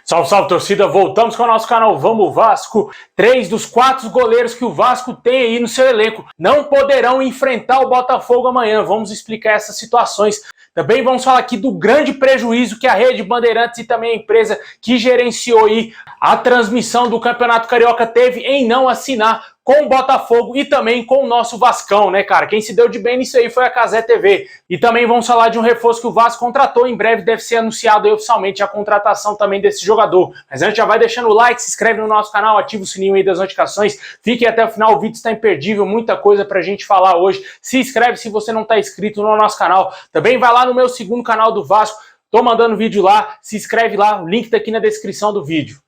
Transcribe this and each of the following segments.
Salve, salve, torcida! Voltamos com o nosso canal Vamos Vasco. 3 dos 4 goleiros que o Vasco tem aí no seu elenco não poderão enfrentar o Botafogo amanhã. Vamos explicar essas situações. Também vamos falar aqui do grande prejuízo que a Rede Bandeirantes e também a empresa que gerenciou aí a transmissão do Campeonato Carioca teve em não assinar com o Botafogo e também com o nosso Vascão, né, cara? Quem se deu de bem nisso aí foi a Cazé TV. E também vamos falar de um reforço que o Vasco contratou. Em breve deve ser anunciado aí oficialmente a contratação também desse jogador. Mas antes já vai deixando o like, se inscreve no nosso canal, ativa o sininho aí das notificações. Fique até o final, o vídeo está imperdível, muita coisa pra gente falar hoje. Se inscreve se você não está inscrito no nosso canal. Também vai lá no meu segundo canal do Vasco. Tô mandando vídeo lá, se inscreve lá, o link tá aqui na descrição do vídeo.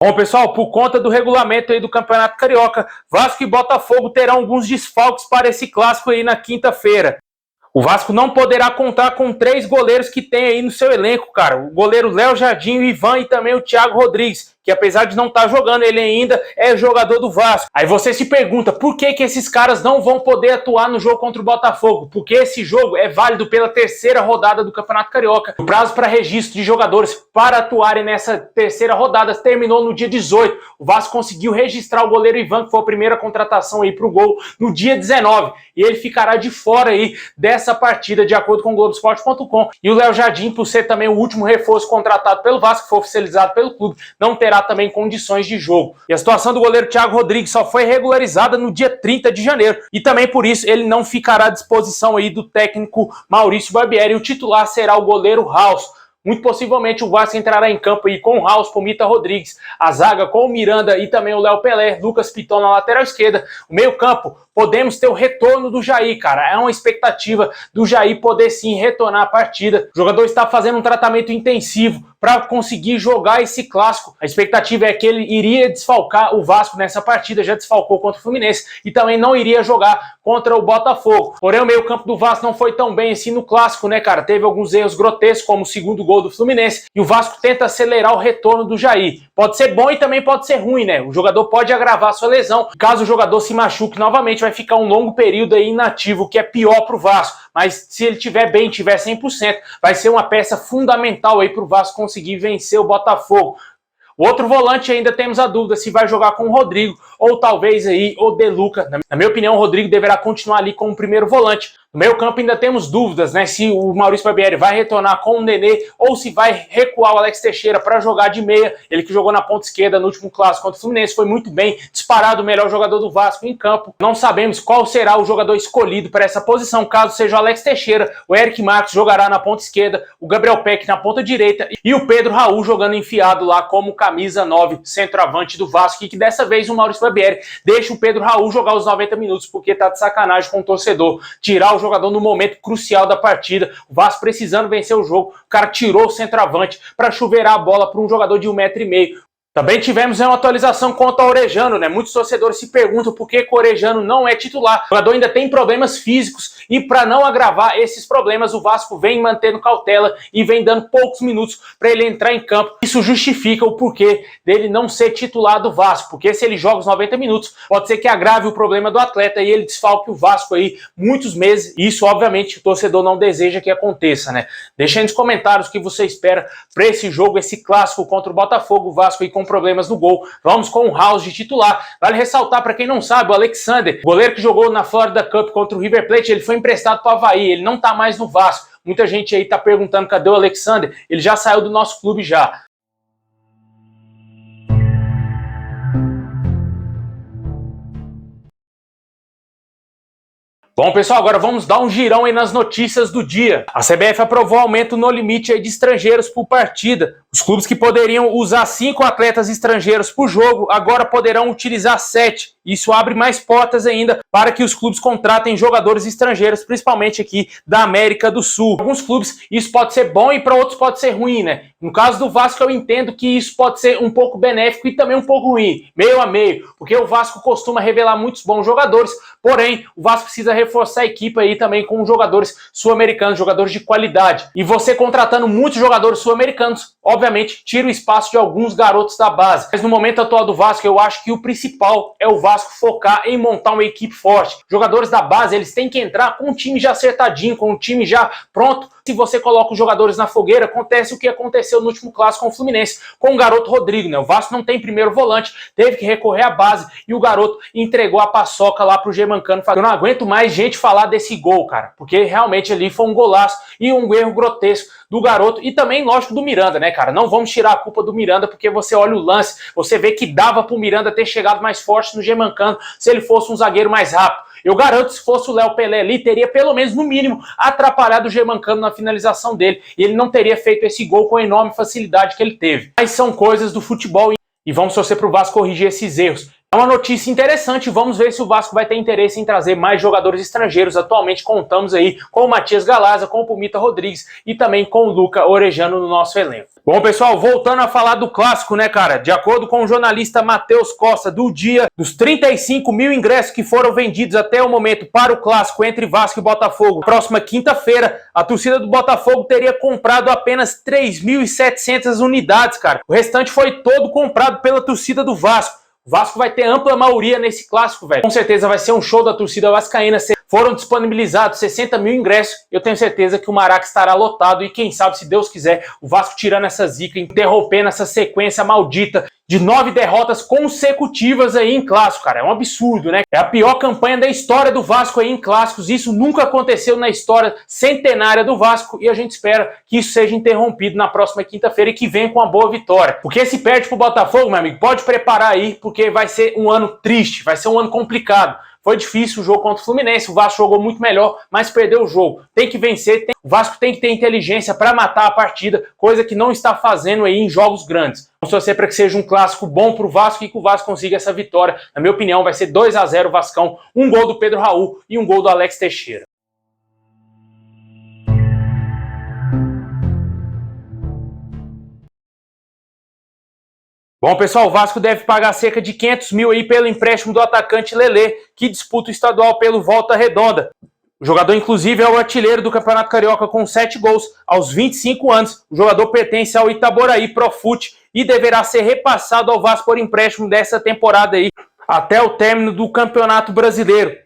Bom, pessoal, por conta do regulamento aí do Campeonato Carioca, Vasco e Botafogo terão alguns desfalques para esse clássico aí na quinta-feira. O Vasco não poderá contar com 3 goleiros que tem aí no seu elenco, cara. O goleiro Léo Jardim, o Ivan e também o Thiago Rodrigues, que apesar de não estar jogando, ele ainda é jogador do Vasco. Aí você se pergunta, por que esses caras não vão poder atuar no jogo contra o Botafogo? Porque esse jogo é válido pela 3ª rodada do Campeonato Carioca. O prazo para registro de jogadores para atuarem nessa 3ª rodada terminou no dia 18. O Vasco conseguiu registrar o goleiro Ivan, que foi a primeira contratação aí para o gol, no dia 19. E ele ficará de fora aí dessa partida, de acordo com o Globoesporte.com. E o Léo Jardim, por ser também o último reforço contratado pelo Vasco, que foi oficializado pelo clube, não terá também condições de jogo. E a situação do goleiro Thiago Rodrigues só foi regularizada no dia 30 de janeiro. E também por isso ele não ficará à disposição aí do técnico Maurício Barbieri. O titular será o goleiro Raus. Muito possivelmente o Vasco entrará em campo aí com o Raus, Pomita Rodrigues, a zaga com o Miranda e também o Léo Pelé, Lucas Piton na lateral esquerda. O meio campo, podemos ter o retorno do Jair, cara. É uma expectativa do Jair poder sim retornar à partida. O jogador está fazendo um tratamento intensivo para conseguir jogar esse clássico. A expectativa é que ele iria desfalcar o Vasco nessa partida, já desfalcou contra o Fluminense e também não iria jogar contra o Botafogo. Porém, o meio campo do Vasco não foi tão bem assim no clássico, né, cara? Teve alguns erros grotescos, como o segundo gol do Fluminense, e o Vasco tenta acelerar o retorno do Jair. Pode ser bom e também pode ser ruim, né? O jogador pode agravar sua lesão. Caso o jogador se machuque novamente, vai ficar um longo período aí inativo, o que é pior para o Vasco. Mas se ele estiver bem, tiver 100%, vai ser uma peça fundamental aí para o Vasco conseguir vencer o Botafogo. O outro volante ainda temos a dúvida se vai jogar com o Rodrigo ou talvez aí o De Luca. Na minha opinião, o Rodrigo deverá continuar ali como primeiro volante. No meio campo ainda temos dúvidas, né? Se o Maurício Barbieri vai retornar com o Nenê ou se vai recuar o Alex Teixeira para jogar de meia. Ele que jogou na ponta esquerda no último clássico contra o Fluminense, foi muito bem, disparado o melhor jogador do Vasco em campo. Não sabemos qual será o jogador escolhido para essa posição, caso seja o Alex Teixeira. O Eric Marques jogará na ponta esquerda, o Gabriel Peck na ponta direita e o Pedro Raul jogando enfiado lá como camisa 9, centroavante do Vasco, e que dessa vez o Maurício Barbieri deixa o Pedro Raul jogar os 90 minutos, porque tá de sacanagem com o torcedor. Tirar o jogador no momento crucial da partida, o Vasco precisando vencer o jogo, o cara tirou o centroavante para chuveirar a bola para um jogador de 1,5 m. Também tivemos uma atualização quanto ao Orejano, né? Muitos torcedores se perguntam por que o Orejano não é titular. O jogador ainda tem problemas físicos e para não agravar esses problemas, o Vasco vem mantendo cautela e vem dando poucos minutos para ele entrar em campo. Isso justifica o porquê dele não ser titular do Vasco, porque se ele joga os 90 minutos, pode ser que agrave o problema do atleta e ele desfalque o Vasco aí muitos meses. E isso, obviamente, o torcedor não deseja que aconteça, né? Deixa aí nos comentários o que você espera para esse jogo, esse clássico contra o Botafogo. O Vasco aí com problemas no gol. Vamos com o Raus de titular. Vale ressaltar, para quem não sabe, o Alexander, goleiro que jogou na Florida Cup contra o River Plate, ele foi emprestado para o Avaí, ele não tá mais no Vasco. Muita gente aí tá perguntando cadê o Alexander, ele já saiu do nosso clube já. Bom, pessoal, agora vamos dar um girão aí nas notícias do dia. A CBF aprovou aumento no limite aí de estrangeiros por partida. Os clubes que poderiam usar 5 atletas estrangeiros por jogo, agora poderão utilizar 7. Isso abre mais portas ainda para que os clubes contratem jogadores estrangeiros, principalmente aqui da América do Sul. Alguns clubes isso pode ser bom e para outros pode ser ruim, né? No caso do Vasco, eu entendo que isso pode ser um pouco benéfico e também um pouco ruim, meio a meio, porque o Vasco costuma revelar muitos bons jogadores, porém, o Vasco precisa reforçar a equipe aí também com jogadores sul-americanos, jogadores de qualidade. E você contratando muitos jogadores sul-americanos, obviamente, tira o espaço de alguns garotos da base. Mas no momento atual do Vasco, eu acho que o principal é o Vasco focar em montar uma equipe forte. Jogadores da base, eles têm que entrar com um time já acertadinho, com um time já pronto. Se você coloca os jogadores na fogueira, acontece o que aconteceu no último clássico com o Fluminense, com o garoto Rodrigo, né? O Vasco não tem primeiro volante, teve que recorrer à base e o garoto entregou a paçoca lá pro Germancano. Eu não aguento mais gente falar desse gol, cara, porque realmente ali foi um golaço e um erro grotesco do garoto e também, lógico, do Miranda, né, cara? Não vamos tirar a culpa do Miranda, porque você olha o lance, você vê que dava pro Miranda ter chegado mais forte no Germancano se ele fosse um zagueiro mais rápido. Eu garanto que se fosse o Léo Pelé ali, teria pelo menos, no mínimo, atrapalhado o Germancano na finalização dele. E ele não teria feito esse gol com a enorme facilidade que ele teve. Mas são coisas do futebol e vamos torcer pro Vasco corrigir esses erros. É uma notícia interessante, vamos ver se o Vasco vai ter interesse em trazer mais jogadores estrangeiros. Atualmente contamos aí com o Matias Galaza, com o Pumita Rodrigues e também com o Luca Orejano no nosso elenco. Bom, pessoal, voltando a falar do clássico, né, cara? De acordo com o jornalista Matheus Costa, do Dia, dos 35 mil ingressos que foram vendidos até o momento para o clássico entre Vasco e Botafogo, próxima quinta-feira, a torcida do Botafogo teria comprado apenas 3.700 unidades, cara. O restante foi todo comprado pela torcida do Vasco. O Vasco vai ter ampla maioria nesse clássico, velho. Com certeza vai ser um show da torcida vascaína. Foram disponibilizados 60 mil ingressos. Eu tenho certeza que o Maraca estará lotado. E quem sabe, se Deus quiser, o Vasco tirando essa zica, interrompendo essa sequência maldita de 9 derrotas consecutivas aí em clássico, cara. É um absurdo, né? É a pior campanha da história do Vasco aí em clássicos. Isso nunca aconteceu na história centenária do Vasco. E a gente espera que isso seja interrompido na próxima quinta-feira e que venha com uma boa vitória. Porque se perde pro Botafogo, meu amigo, pode preparar aí, porque vai ser um ano triste, vai ser um ano complicado. Foi difícil o jogo contra o Fluminense, o Vasco jogou muito melhor, mas perdeu o jogo. Tem que vencer, o Vasco tem que ter inteligência para matar a partida, coisa que não está fazendo aí em jogos grandes. Vamos torcer para que seja um clássico bom para o Vasco e que o Vasco consiga essa vitória. Na minha opinião, vai ser 2-0 o Vascão, um gol do Pedro Raul e um gol do Alex Teixeira. Bom, pessoal, o Vasco deve pagar cerca de 500 mil aí pelo empréstimo do atacante Lelê, que disputa o estadual pelo Volta Redonda. O jogador, inclusive, é o artilheiro do Campeonato Carioca com 7 gols aos 25 anos. O jogador pertence ao Itaboraí Profute e deverá ser repassado ao Vasco por empréstimo dessa temporada aí, até o término do Campeonato Brasileiro.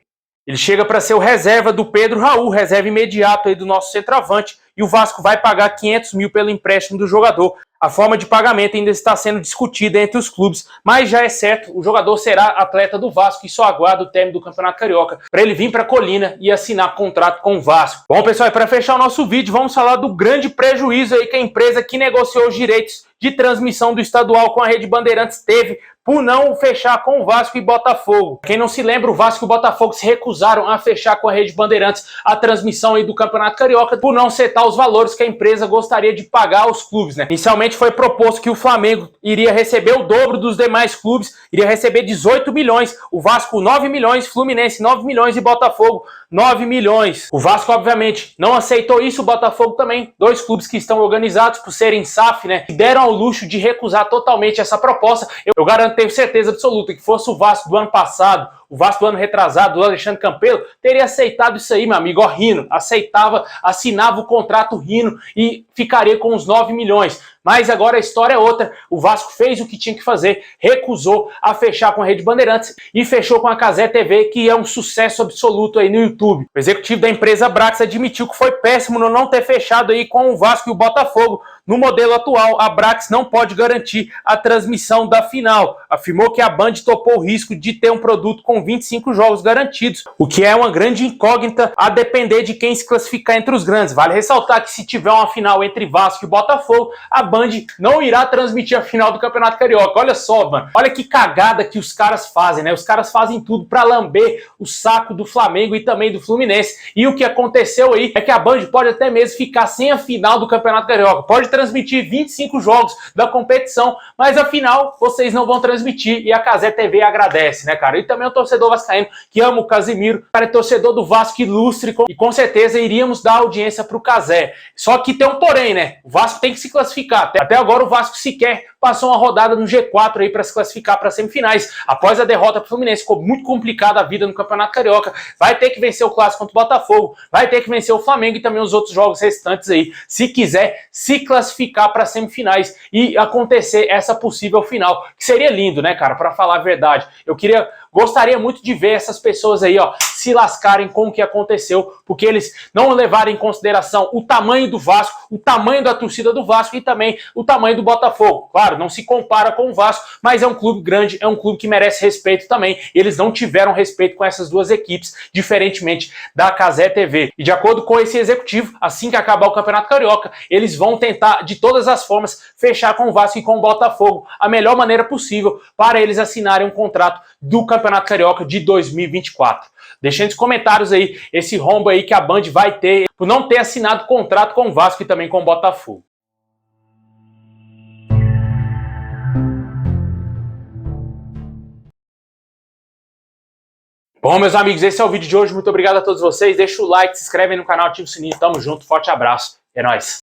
Ele chega para ser o reserva do Pedro Raul, reserva imediato aí do nosso centroavante, e o Vasco vai pagar 500 mil pelo empréstimo do jogador. A forma de pagamento ainda está sendo discutida entre os clubes, mas já é certo, o jogador será atleta do Vasco e só aguarda o término do Campeonato Carioca para ele vir para Colina e assinar contrato com o Vasco. Bom, pessoal, e para fechar o nosso vídeo, vamos falar do grande prejuízo aí que a empresa que negociou os direitos de transmissão do estadual com a Rede Bandeirantes teve por não fechar com o Vasco e Botafogo. Quem não se lembra, o Vasco e o Botafogo se recusaram a fechar com a Rede Bandeirantes a transmissão aí do Campeonato Carioca por não setar os valores que a empresa gostaria de pagar aos clubes, né? Inicialmente foi proposto que o Flamengo iria receber o dobro dos demais clubes, iria receber 18 milhões, o Vasco 9 milhões, Fluminense 9 milhões e Botafogo 9 milhões. O Vasco, obviamente, não aceitou isso, o Botafogo também, dois clubes que estão organizados por serem SAF, né? Deram ao luxo de recusar totalmente essa proposta. Eu garanto, tenho certeza absoluta que fosse o Vasco do ano passado, o Vasco do ano retrasado, do Alexandre Campelo, teria aceitado isso aí, meu amigo, ó, rindo. Aceitava, assinava o contrato rindo e ficaria com os 9 milhões. Mas agora a história é outra. O Vasco fez o que tinha que fazer, recusou a fechar com a Rede Bandeirantes e fechou com a Cazé TV, que é um sucesso absoluto aí no YouTube. O executivo da empresa Brax admitiu que foi péssimo no não ter fechado aí com o Vasco e o Botafogo. No modelo atual, a Brax não pode garantir a transmissão da final. Afirmou que a Band topou o risco de ter um produto com 25 jogos garantidos, o que é uma grande incógnita a depender de quem se classificar entre os grandes. Vale ressaltar que se tiver uma final entre Vasco e Botafogo, a Band não irá transmitir a final do Campeonato Carioca. Olha só, mano. Olha que cagada que os caras fazem, né? Os caras fazem tudo pra lamber o saco do Flamengo e também do Fluminense. E o que aconteceu aí é que a Band pode até mesmo ficar sem a final do Campeonato Carioca. Pode ter transmitir 25 jogos da competição, mas afinal vocês não vão transmitir e a Cazé TV agradece, né, cara? E também o torcedor vascaíno que ama o Casimiro, cara, é torcedor do Vasco ilustre e com certeza iríamos dar audiência pro Cazé. Só que tem um porém, né? O Vasco tem que se classificar. Até agora o Vasco sequer passou uma rodada no G4 aí para se classificar para semifinais. Após a derrota pro Fluminense, ficou muito complicada a vida no Campeonato Carioca. Vai ter que vencer o clássico contra o Botafogo, vai ter que vencer o Flamengo e também os outros jogos restantes aí, se quiser se classificar para semifinais e acontecer essa possível final, que seria lindo, né, cara, para falar a verdade. Gostaria muito de ver essas pessoas aí, ó, se lascarem com o que aconteceu, porque eles não levaram em consideração o tamanho do Vasco, o tamanho da torcida do Vasco e também o tamanho do Botafogo. Claro, não se compara com o Vasco, mas é um clube grande, é um clube que merece respeito também. Eles não tiveram respeito com essas duas equipes, diferentemente da Cazé TV. E de acordo com esse executivo, assim que acabar o Campeonato Carioca, eles vão tentar, de todas as formas, fechar com o Vasco e com o Botafogo a melhor maneira possível para eles assinarem um contrato do Campeonato Carioca de 2024. Deixem nos comentários aí esse rombo aí que a Band vai ter por não ter assinado contrato com o Vasco e também com o Botafogo. Bom, meus amigos, esse é o vídeo de hoje. Muito obrigado a todos vocês. Deixa o like, se inscreve aí no canal, ativa o sininho. Tamo junto, forte abraço. É nóis.